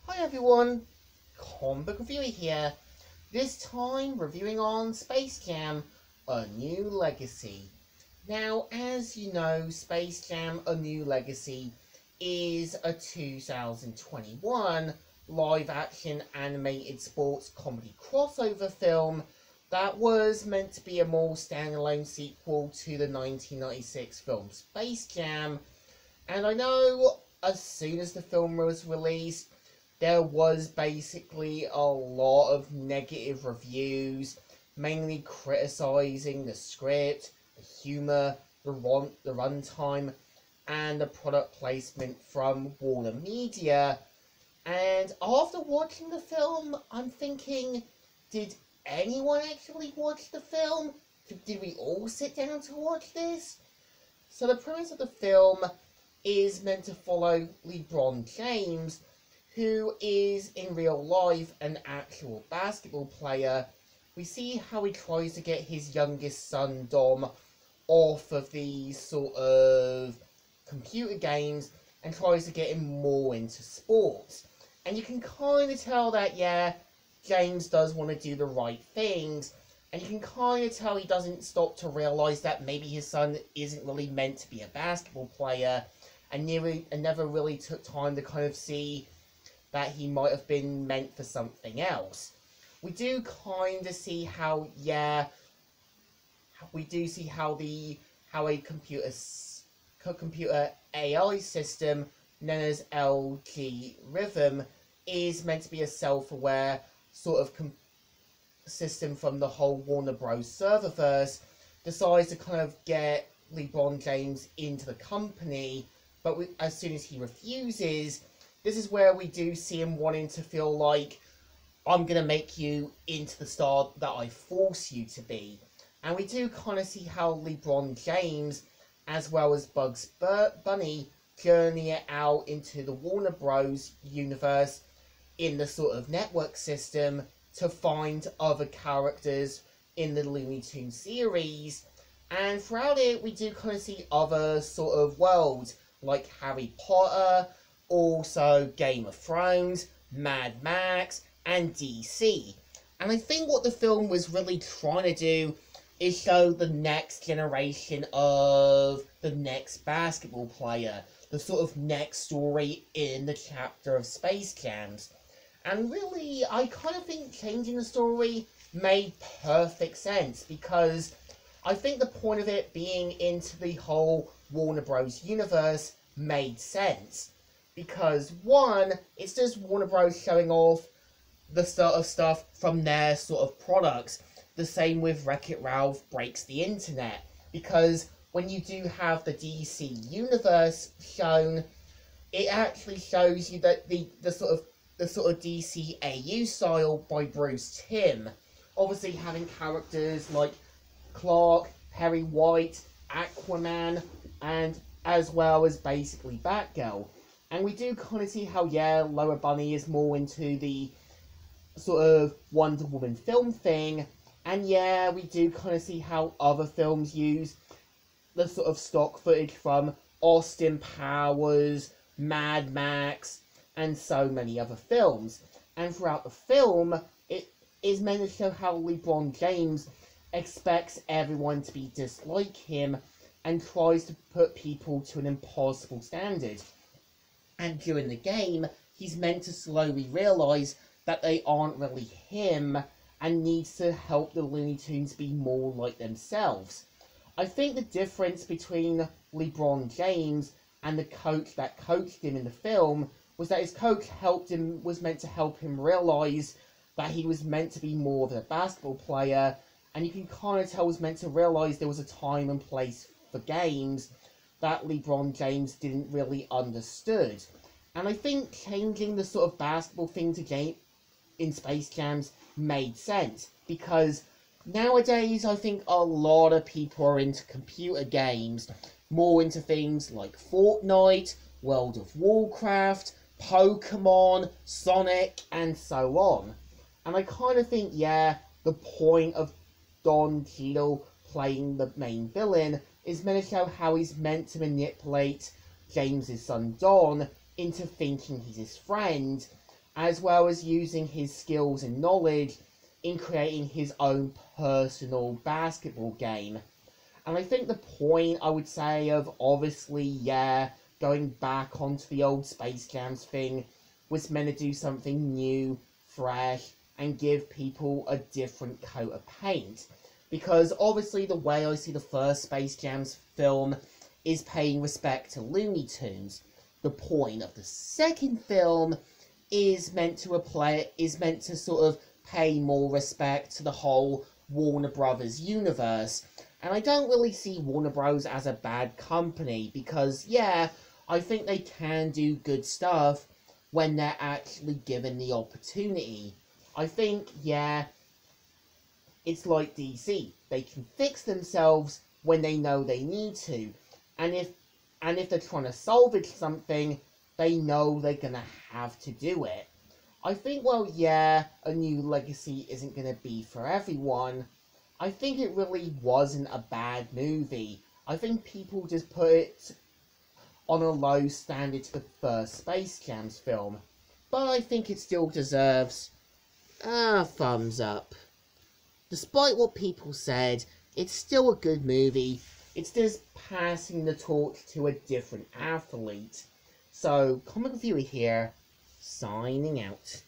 Hi everyone, Comic Book Reviewer here. This time reviewing on Space Jam: A New Legacy. Now, as you know, Space Jam: A New Legacy is a 2021 live-action animated sports comedy crossover film that was meant to be a more standalone sequel to the 1996 film Space Jam. And I know as soon as the film was released, there was basically a lot of negative reviews, mainly criticizing the script, the humor, the runtime, and the product placement from Warner Media. And after watching the film, I'm thinking, did anyone actually watch the film? Did we all sit down to watch this? So the premise of the film is meant to follow LeBron James, who is in real life an actual basketball player. We see how he tries to get his youngest son, Dom, off of these sort of computer games and tries to get him more into sports. And you can kind of tell that, yeah, James does want to do the right things, and you can kind of tell he doesn't stop to realise that maybe his son isn't really meant to be a basketball player, and never really took time to kind of see that he might have been meant for something else. We do kind of see how, yeah, we do see how a computer AI system known as LG Rhythm is meant to be a self-aware sort of system from the whole Warner Bros. Serververse, decides to kind of get LeBron James into the company, but as soon as he refuses, this is where we do see him wanting to feel like, I'm going to make you into the star that I force you to be. And we do kind of see how LeBron James, as well as Bugs Bunny, journey out into the Warner Bros. Universe in the sort of network system to find other characters in the Looney Tunes series. And throughout it, we do kind of see other sort of worlds, like Harry Potter, also Game of Thrones, Mad Max, and DC. And I think what the film was really trying to do is show the next generation of the next basketball player, the sort of next story in the chapter of Space Jams. And really, I kind of think changing the story made perfect sense, because I think the point of it being into the whole Warner Bros. Universe made sense. Because, one, it's just Warner Bros. Showing off the sort of stuff from their sort of products. The same with Wreck-It Ralph Breaks the Internet. Because when you do have the DC Universe shown, it actually shows you that the sort of DC AU style by Bruce Timm. Obviously having characters like Clark, Perry White, Aquaman, and as well as basically Batgirl. And we do kind of see how, yeah, Lower Bunny is more into the sort of Wonder Woman film thing. And yeah, we do kind of see how other films use the sort of stock footage from Austin Powers, Mad Max, and so many other films. And throughout the film, it is meant to show how LeBron James expects everyone to be just like him and tries to put people to an impossible standard. And during the game, he's meant to slowly realise that they aren't really him and needs to help the Looney Tunes be more like themselves. I think the difference between LeBron James and the coach that coached him in the film was that his coach was meant to help him realise that he was meant to be more of a basketball player, and you can kind of tell was meant to realise there was a time and place for games that LeBron James didn't really understood. And I think changing the sort of basketball thing to game in Space Jams made sense, because nowadays I think a lot of people are into computer games, more into things like Fortnite, World of Warcraft, Pokemon, Sonic, and so on. And I kind of think, yeah, the point of Don Cheadle playing the main villain is meant to show how he's meant to manipulate James's son Don into thinking he's his friend, as well as using his skills and knowledge in creating his own personal basketball game. And I think the point, I would say, of obviously, yeah, going back onto the old Space Jams thing was meant to do something new, fresh, and give people a different coat of paint. Because obviously the way I see the first Space Jams film is paying respect to Looney Tunes. The point of the second film is meant to sort of pay more respect to the whole Warner Brothers universe. And I don't really see Warner Bros. As a bad company, because, yeah, I think they can do good stuff when they're actually given the opportunity. I think, yeah, it's like DC. They can fix themselves when they know they need to. And if they're trying to salvage something, they know they're gonna have to do it. I think, well, yeah, A New Legacy isn't gonna be for everyone. I think it really wasn't a bad movie. I think people just put it on a low standard to the first Space Jams film. But I think it still deserves a thumbs up. Despite what people said, it's still a good movie. It's just passing the torch to a different athlete. So, Comic Reviewer here, signing out.